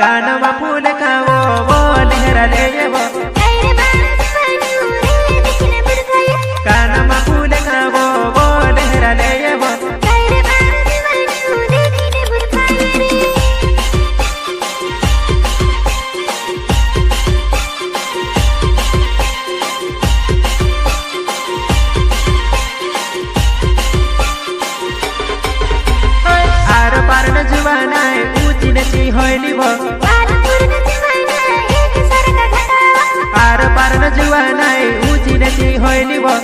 कानमा फूल खाओ वो लहरा ले वो कानमा फूल खाओ वो लहरा ले वो आर पार न जुवाना ऊंची नची होइली वो आर पार न जुवाना ऊंची नची होइली वो